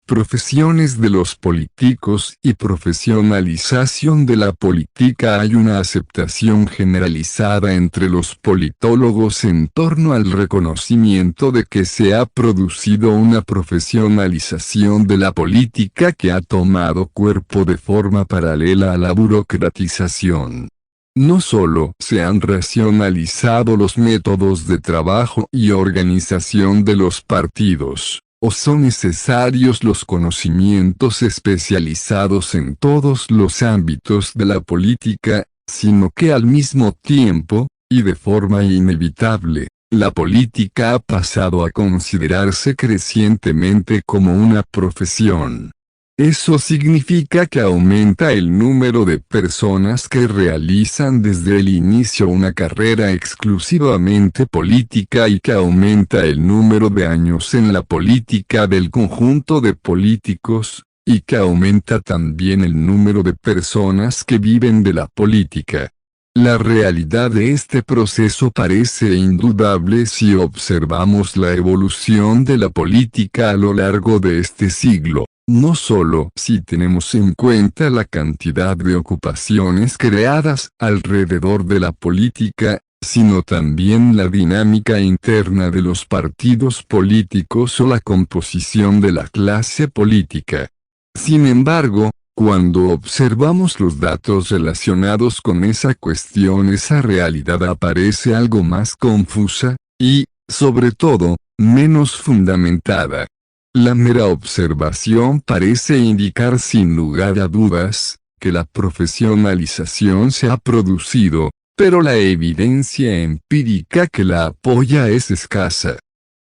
Profesiones de los políticos y profesionalización de la política. Hay una aceptación generalizada entre los politólogos en torno al reconocimiento de que se ha producido una profesionalización de la política que ha tomado cuerpo de forma paralela a la burocratización. No solo se han racionalizado los métodos de trabajo y organización de los partidos, o son necesarios los conocimientos especializados en todos los ámbitos de la política, sino que al mismo tiempo, y de forma inevitable, la política ha pasado a considerarse crecientemente como una profesión. Eso significa que aumenta el número de personas que realizan desde el inicio una carrera exclusivamente política y que aumenta el número de años en la política del conjunto de políticos, y que aumenta también el número de personas que viven de la política. La realidad de este proceso parece indudable si observamos la evolución de la política a lo largo de este siglo. No solo si tenemos en cuenta la cantidad de ocupaciones creadas alrededor de la política, sino también la dinámica interna de los partidos políticos o la composición de la clase política. Sin embargo, cuando observamos los datos relacionados con esa cuestión, esa realidad aparece algo más confusa, y, sobre todo, menos fundamentada. La mera observación parece indicar sin lugar a dudas, que la profesionalización se ha producido, pero la evidencia empírica que la apoya es escasa.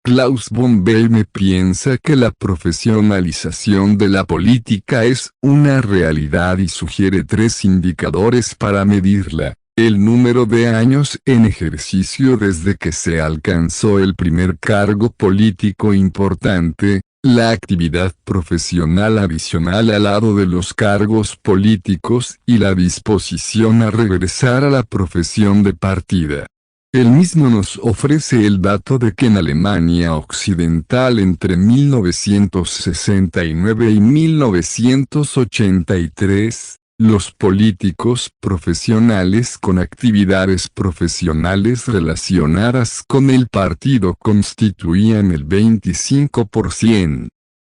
Klaus von Böhme piensa que la profesionalización de la política es una realidad y sugiere 3 indicadores para medirla: el número de años en ejercicio desde que se alcanzó el primer cargo político importante, la actividad profesional adicional al lado de los cargos políticos y la disposición a regresar a la profesión de partida. Él mismo nos ofrece el dato de que en Alemania Occidental entre 1969 y 1983, los políticos profesionales con actividades profesionales relacionadas con el partido constituían el 25%.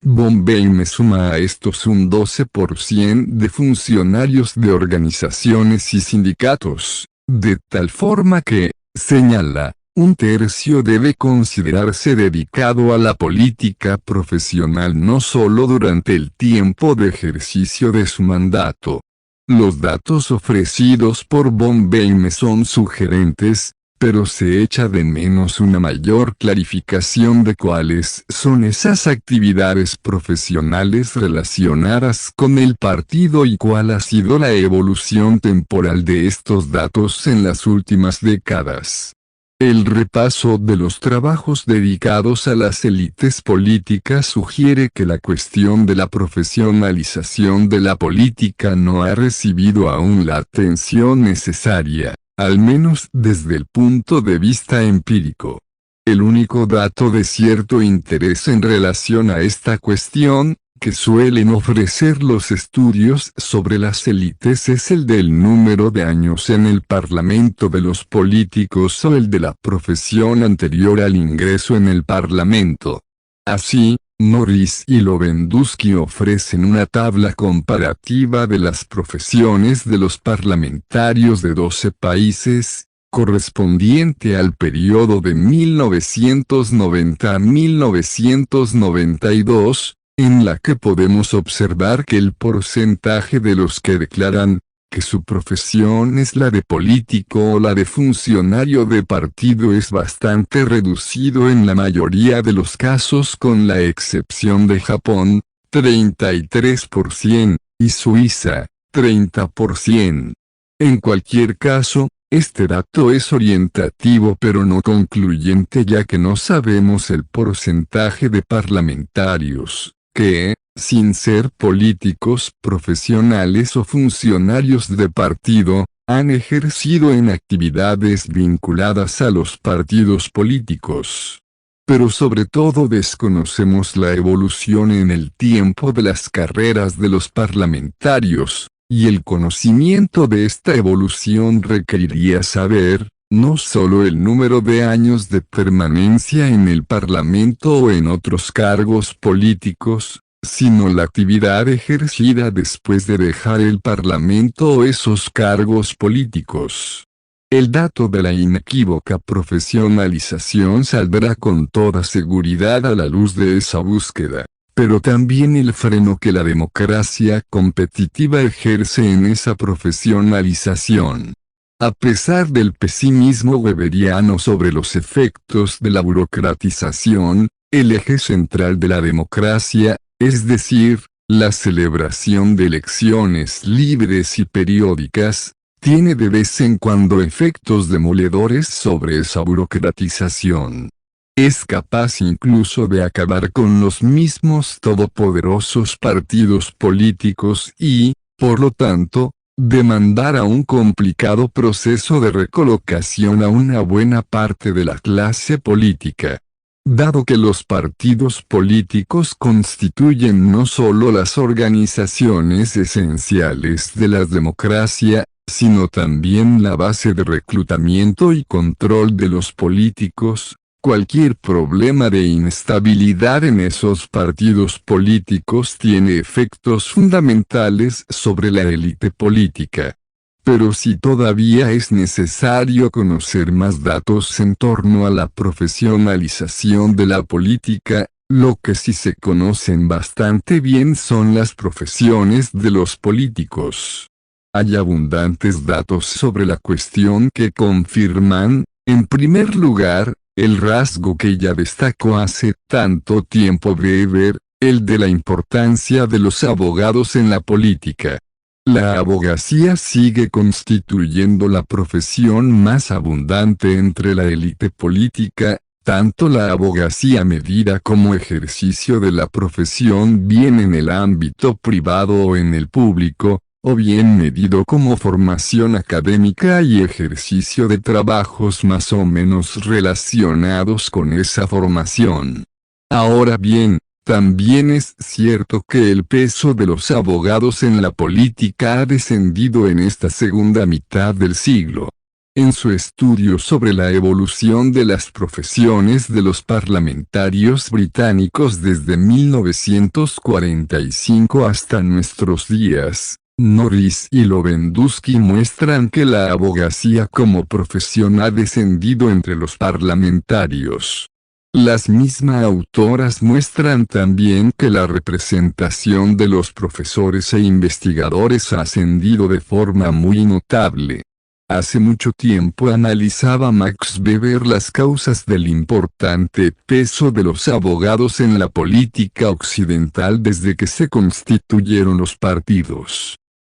Von Böhme suma a estos un 12% de funcionarios de organizaciones y sindicatos, de tal forma que, señala, un tercio debe considerarse dedicado a la política profesional no solo durante el tiempo de ejercicio de su mandato. Los datos ofrecidos por von Böhme son sugerentes, pero se echa de menos una mayor clarificación de cuáles son esas actividades profesionales relacionadas con el partido y cuál ha sido la evolución temporal de estos datos en las últimas décadas. El repaso de los trabajos dedicados a las élites políticas sugiere que la cuestión de la profesionalización de la política no ha recibido aún la atención necesaria, al menos desde el punto de vista empírico. El único dato de cierto interés en relación a esta cuestión, que suelen ofrecer los estudios sobre las élites, es el del número de años en el parlamento de los políticos o el de la profesión anterior al ingreso en el parlamento. Así, Norris y Lewandowski ofrecen una tabla comparativa de las profesiones de los parlamentarios de 12 países, correspondiente al periodo de 1990 a 1992, en la que podemos observar que el porcentaje de los que declaran que su profesión es la de político o la de funcionario de partido es bastante reducido en la mayoría de los casos, con la excepción de Japón, 33%, y Suiza, 30%. En cualquier caso, este dato es orientativo pero no concluyente, ya que no sabemos el porcentaje de parlamentarios que, sin ser políticos profesionales o funcionarios de partido, han ejercido en actividades vinculadas a los partidos políticos. Pero sobre todo desconocemos la evolución en el tiempo de las carreras de los parlamentarios, y el conocimiento de esta evolución requeriría saber, no solo el número de años de permanencia en el Parlamento o en otros cargos políticos, sino la actividad ejercida después de dejar el Parlamento o esos cargos políticos. El dato de la inequívoca profesionalización saldrá con toda seguridad a la luz de esa búsqueda, pero también el freno que la democracia competitiva ejerce en esa profesionalización. A pesar del pesimismo weberiano sobre los efectos de la burocratización, el eje central de la democracia, es decir, la celebración de elecciones libres y periódicas, tiene de vez en cuando efectos demoledores sobre esa burocratización. Es capaz incluso de acabar con los mismos todopoderosos partidos políticos y, por lo tanto, demandar a un complicado proceso de recolocación a una buena parte de la clase política. Dado que los partidos políticos constituyen no solo las organizaciones esenciales de la democracia, sino también la base de reclutamiento y control de los políticos, cualquier problema de inestabilidad en esos partidos políticos tiene efectos fundamentales sobre la élite política. Pero si todavía es necesario conocer más datos en torno a la profesionalización de la política, lo que sí se conocen bastante bien son las profesiones de los políticos. Hay abundantes datos sobre la cuestión que confirman, en primer lugar, el rasgo que ya destacó hace tanto tiempo Weber, el de la importancia de los abogados en la política. La abogacía sigue constituyendo la profesión más abundante entre la élite política, tanto la abogacía medida como ejercicio de la profesión bien en el ámbito privado o en el público, o bien medido como formación académica y ejercicio de trabajos más o menos relacionados con esa formación. Ahora bien, también es cierto que el peso de los abogados en la política ha descendido en esta segunda mitad del siglo. En su estudio sobre la evolución de las profesiones de los parlamentarios británicos desde 1945 hasta nuestros días, Norris y Lewandowski muestran que la abogacía como profesión ha descendido entre los parlamentarios. Las mismas autoras muestran también que la representación de los profesores e investigadores ha ascendido de forma muy notable. Hace mucho tiempo analizaba Max Weber las causas del importante peso de los abogados en la política occidental desde que se constituyeron los partidos.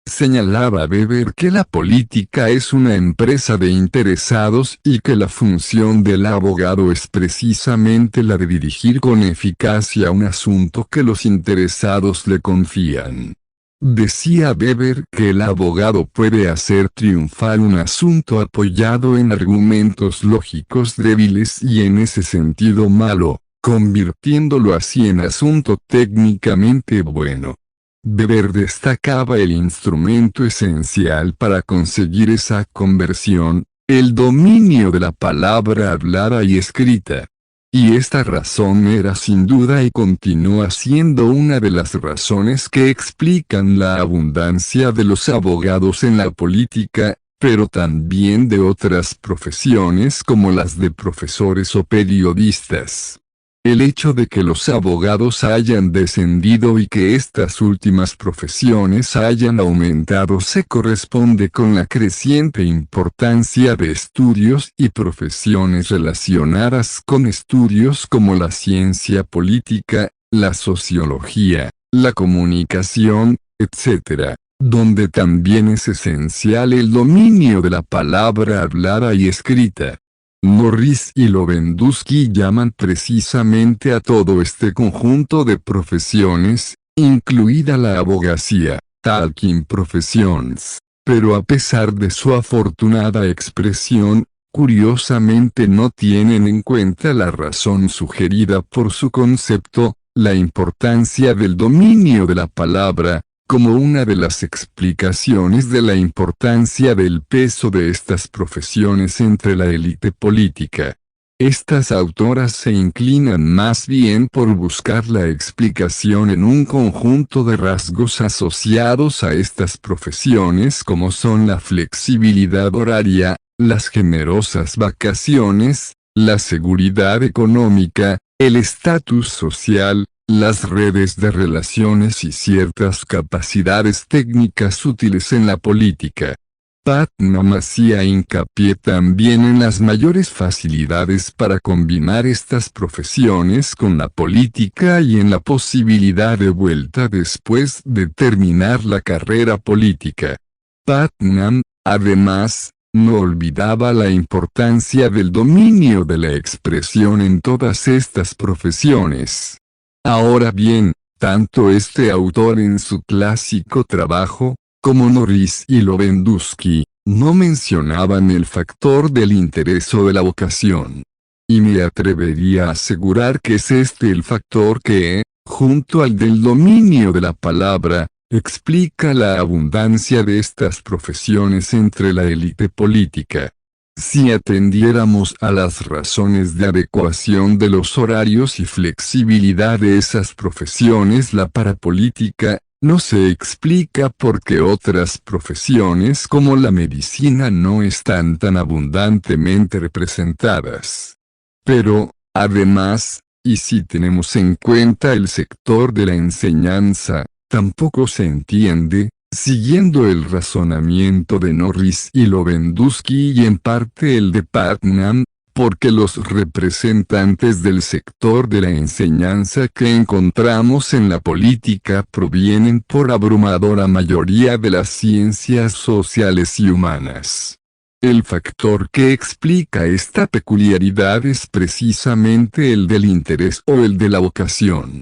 Señalaba Weber que la política es una empresa de interesados y que la función del abogado es precisamente la de dirigir con eficacia un asunto que los interesados le confían. Decía Weber que el abogado puede hacer triunfar un asunto apoyado en argumentos lógicos débiles y en ese sentido malo, convirtiéndolo así en asunto técnicamente bueno. Weber destacaba el instrumento esencial para conseguir esa conversión, el dominio de la palabra hablada y escrita. Y esta razón era sin duda y continúa siendo una de las razones que explican la abundancia de los abogados en la política, pero también de otras profesiones como las de profesores o periodistas. El hecho de que los abogados hayan descendido y que estas últimas profesiones hayan aumentado se corresponde con la creciente importancia de estudios y profesiones relacionadas con estudios como la ciencia política, la sociología, la comunicación, etc., donde también es esencial el dominio de la palabra hablada y escrita. Norris y Lewandowski llaman precisamente a todo este conjunto de profesiones, incluida la abogacía, talking professions, pero a pesar de su afortunada expresión, Curiosamente no tienen en cuenta la razón sugerida por su concepto, la importancia del dominio de la palabra, como una de las explicaciones de la importancia del peso de estas profesiones entre la élite política. Estas autoras se inclinan más bien por buscar la explicación en un conjunto de rasgos asociados a estas profesiones como son la flexibilidad horaria, las generosas vacaciones, la seguridad económica, el estatus social, las redes de relaciones y ciertas capacidades técnicas útiles en la política. Putnam hacía hincapié también en las mayores facilidades para combinar estas profesiones con la política y en la posibilidad de vuelta después de terminar la carrera política. Putnam, además, no olvidaba la importancia del dominio de la expresión en todas estas profesiones. Ahora bien, tanto este autor en su clásico trabajo, como Norris y Lewandowski, no mencionaban el factor del interés o de la vocación. Y me atrevería a asegurar que es este el factor que, junto al del dominio de la palabra, explica la abundancia de estas profesiones entre la élite política. Si atendiéramos a las razones de adecuación de los horarios y flexibilidad de esas profesiones, la parapolítica no se explica por qué otras profesiones como la medicina no están tan abundantemente representadas. Pero, además, y si tenemos en cuenta el sector de la enseñanza, tampoco se entiende, siguiendo el razonamiento de Norris y Lewandowski y en parte el de Putnam, porque los representantes del sector de la enseñanza que encontramos en la política provienen por abrumadora mayoría de las ciencias sociales y humanas. El factor que explica esta peculiaridad es precisamente el del interés o el de la vocación.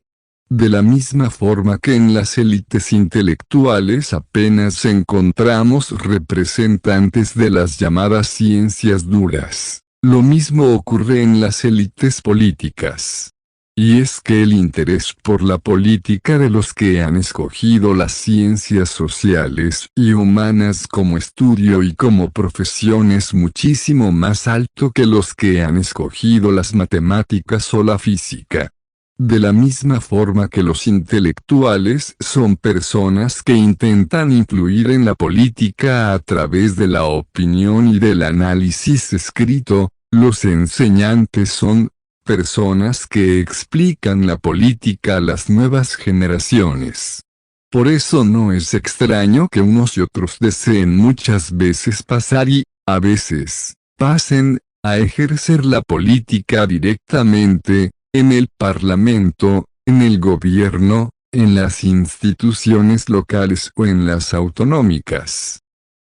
De la misma forma que en las élites intelectuales apenas encontramos representantes de las llamadas ciencias duras, lo mismo ocurre en las élites políticas. Y es que el interés por la política de los que han escogido las ciencias sociales y humanas como estudio y como profesión es muchísimo más alto que los que han escogido las matemáticas o la física. De la misma forma que los intelectuales son personas que intentan influir en la política a través de la opinión y del análisis escrito, los enseñantes son personas que explican la política a las nuevas generaciones. Por eso no es extraño que unos y otros deseen muchas veces pasar y, a veces, pasen, a ejercer la política directamente, en el Parlamento, en el gobierno, en las instituciones locales o en las autonómicas.